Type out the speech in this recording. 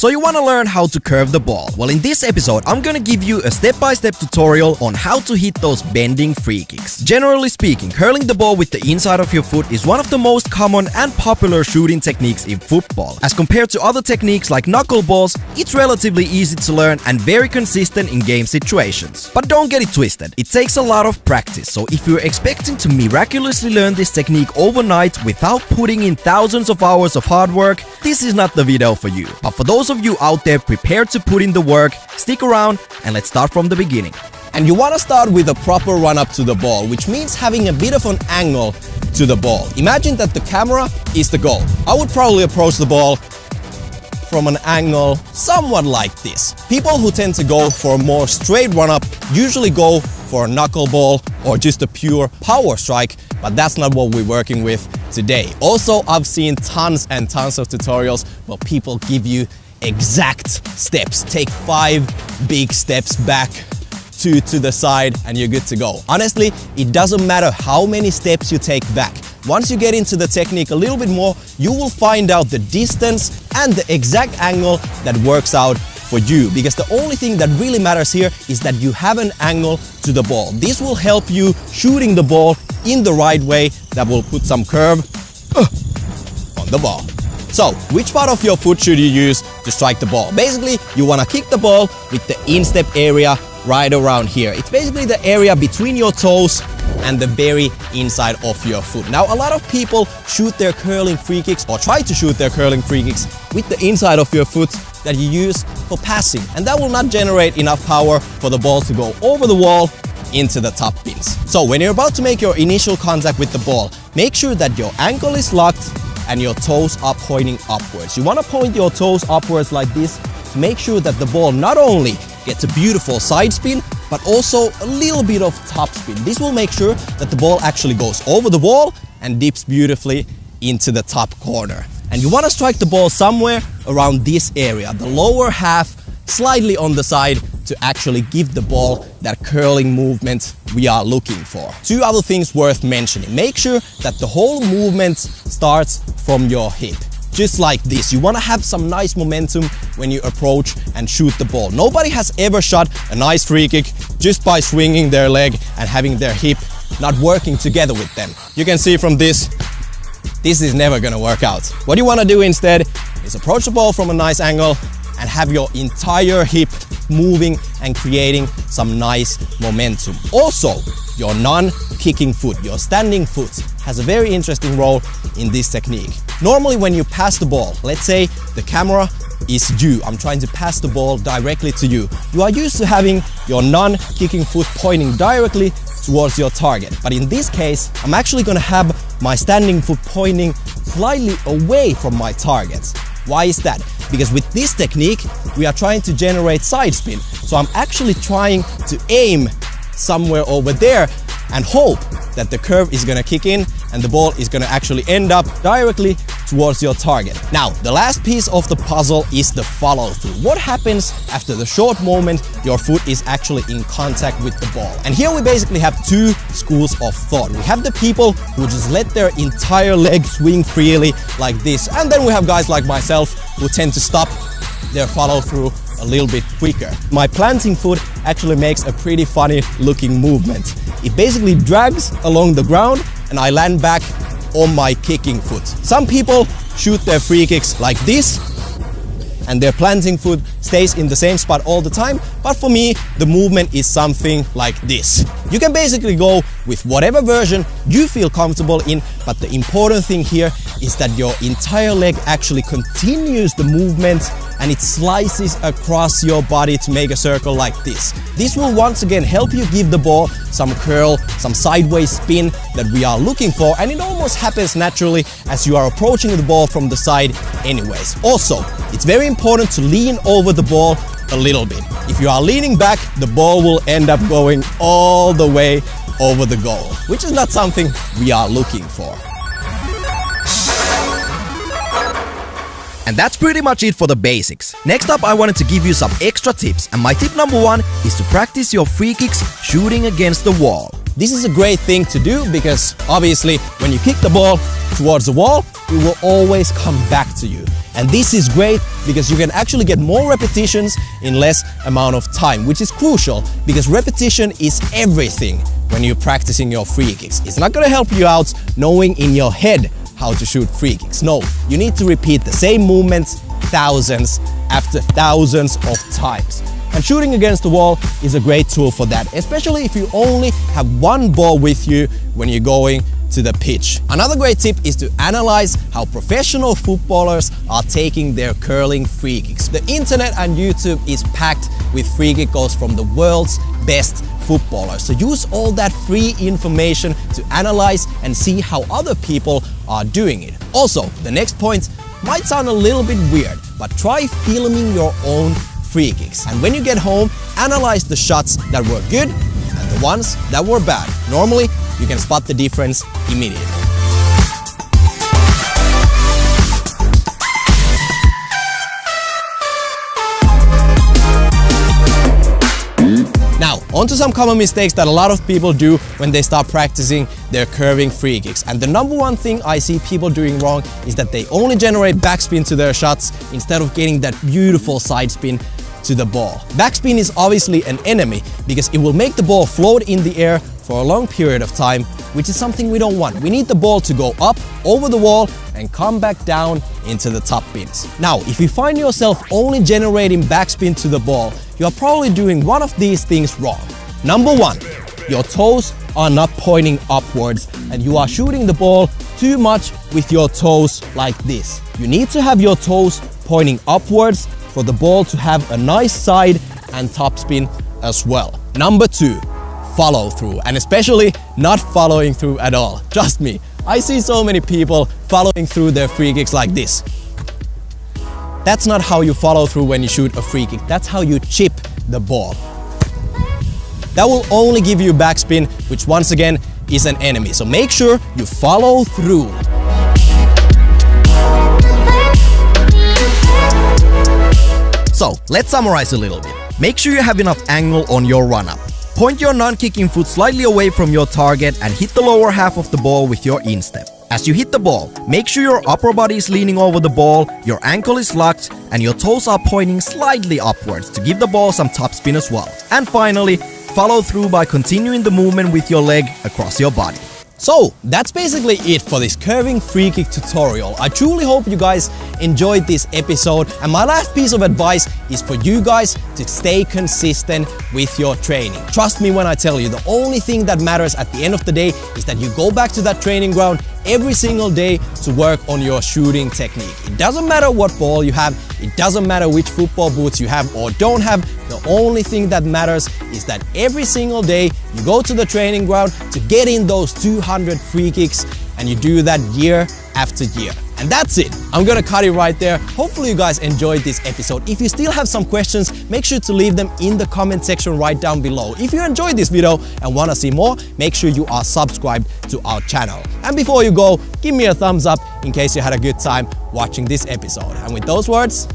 So you want to learn how to curve the ball. Well, in this episode, I'm gonna give you a step-by-step tutorial on how to hit those bending free kicks. Generally speaking, curling the ball with the inside of your foot is one of the most common and popular shooting techniques in football. As compared to other techniques like knuckleballs, it's relatively easy to learn and very consistent in game situations. But don't get it twisted, it takes a lot of practice, so if you're expecting to miraculously learn this technique overnight without putting in thousands of hours of hard work, this is not the video for you. But for those of you out there prepared to put in the work, stick around and let's start from the beginning. And you want to start with a proper run up to the ball, which means having a bit of an angle to the ball. Imagine that the camera is the goal. I would probably approach the ball from an angle somewhat like this. People who tend to go for a more straight run up usually go for a knuckleball or just a pure power strike, but that's not what we're working with today. Also, I've seen tons and tons of tutorials where people give you exact steps. Take 5 big steps back, 2 to the side, and you're good to go. Honestly, it doesn't matter how many steps you take back. Once you get into the technique a little bit more, you will find out the distance and the exact angle that works out for you, because the only thing that really matters here is that you have an angle to the ball. This will help you shooting the ball in the right way that will put some curve on the ball. So, which part of your foot should you use to strike the ball? Basically, you want to kick the ball with the instep area right around here. It's basically the area between your toes and the very inside of your foot. Now, a lot of people shoot their curling free kicks or try to shoot their curling free kicks with the inside of your foot that you use for passing, and that will not generate enough power for the ball to go over the wall into the top pins. So when you're about to make your initial contact with the ball, make sure that your ankle is locked and your toes are pointing upwards. You want to point your toes upwards like this to make sure that the ball not only gets a beautiful side spin, but also a little bit of top spin. This will make sure that the ball actually goes over the wall and dips beautifully into the top corner. And you want to strike the ball somewhere around this area, the lower half, slightly on the side, to actually give the ball that curling movement we are looking for. 2 other things worth mentioning. Make sure that the whole movement starts from your hip. Just like this. You want to have some nice momentum when you approach and shoot the ball. Nobody has ever shot a nice free kick just by swinging their leg and having their hip not working together with them. You can see from this is never gonna work out. What you want to do instead is approach the ball from a nice angle and have your entire hip moving and creating some nice momentum. Also, your non-kicking foot, your standing foot, has a very interesting role in this technique. Normally when you pass the ball, let's say the camera is you, I'm trying to pass the ball directly to you. You are used to having your non-kicking foot pointing directly towards your target. But in this case, I'm actually gonna have my standing foot pointing slightly away from my target. Why is that? Because with this technique, we are trying to generate side spin. So I'm actually trying to aim somewhere over there and hope that the curve is gonna kick in and the ball is gonna actually end up directly towards your target. Now, the last piece of the puzzle is the follow-through. What happens after the short moment your foot is actually in contact with the ball? And here we basically have 2 schools of thought. We have the people who just let their entire leg swing freely like this, and then we have guys like myself who tend to stop their follow-through a little bit quicker. My planting foot actually makes a pretty funny looking movement. It basically drags along the ground and I land back on my kicking foot. Some people shoot their free kicks like this and their planting foot stays in the same spot all the time, but for me the movement is something like this. You can basically go with whatever version you feel comfortable in, but the important thing here is that your entire leg actually continues the movement and it slices across your body to make a circle like this. This will once again help you give the ball some curl, some sideways spin that we are looking for, and it almost happens naturally as you are approaching the ball from the side anyways. Also, it's very important to lean over the ball a little bit. If you are leaning back, the ball will end up going all the way over the goal, which is not something we are looking for. And that's pretty much it for the basics. Next up, I wanted to give you some extra tips, and my tip number 1 is to practice your free kicks shooting against the wall. This is a great thing to do because obviously when you kick the ball towards the wall, it will always come back to you. And this is great because you can actually get more repetitions in less amount of time, which is crucial because repetition is everything when you're practicing your free kicks. It's not gonna help you out knowing in your head how to shoot free kicks. No, you need to repeat the same movements thousands after thousands of times. And shooting against the wall is a great tool for that, especially if you only have one ball with you when you're going to the pitch. Another great tip is to analyze how professional footballers are taking their curling free kicks. The internet and YouTube is packed with free kick goals from the world's best footballers. So use all that free information to analyze and see how other people are doing it. Also, the next point might sound a little bit weird, but try filming your own free kicks. And when you get home, analyze the shots that were good and the ones that were bad. Normally, you can spot the difference immediately. Now, onto some common mistakes that a lot of people do when they start practicing their curving free kicks. And the number one thing I see people doing wrong is that they only generate backspin to their shots instead of getting that beautiful side spin to the ball. Backspin is obviously an enemy because it will make the ball float in the air for a long period of time, which is something we don't want. We need the ball to go up over the wall and come back down into the top pins. Now, if you find yourself only generating backspin to the ball, you are probably doing one of these things wrong. Number one, your toes are not pointing upwards and you are shooting the ball too much with your toes like this. You need to have your toes pointing upwards for the ball to have a nice side and topspin as well. Number two, follow through, and especially not following through at all. Trust me, I see so many people following through their free kicks like this. That's not how you follow through when you shoot a free kick. That's how you chip the ball. That will only give you backspin, which once again is an enemy. So make sure you follow through. So, let's summarize a little bit. Make sure you have enough angle on your run-up. Point your non-kicking foot slightly away from your target and hit the lower half of the ball with your instep. As you hit the ball, make sure your upper body is leaning over the ball, your ankle is locked, and your toes are pointing slightly upwards to give the ball some topspin as well. And finally, follow through by continuing the movement with your leg across your body. So that's basically it for this curving free kick tutorial. I truly hope you guys enjoyed this episode, and my last piece of advice is for you guys to stay consistent with your training. Trust me when I tell you, the only thing that matters at the end of the day is that you go back to that training ground every single day to work on your shooting technique. It doesn't matter what ball you have, it doesn't matter which football boots you have or don't have. The only thing that matters is that every single day you go to the training ground to get in those 200 free kicks, and you do that year after year. And that's it. I'm gonna cut it right there. Hopefully you guys enjoyed this episode. If you still have some questions, make sure to leave them in the comment section right down below. If you enjoyed this video and wanna see more, make sure you are subscribed to our channel. And before you go, give me a thumbs up in case you had a good time watching this episode. And with those words,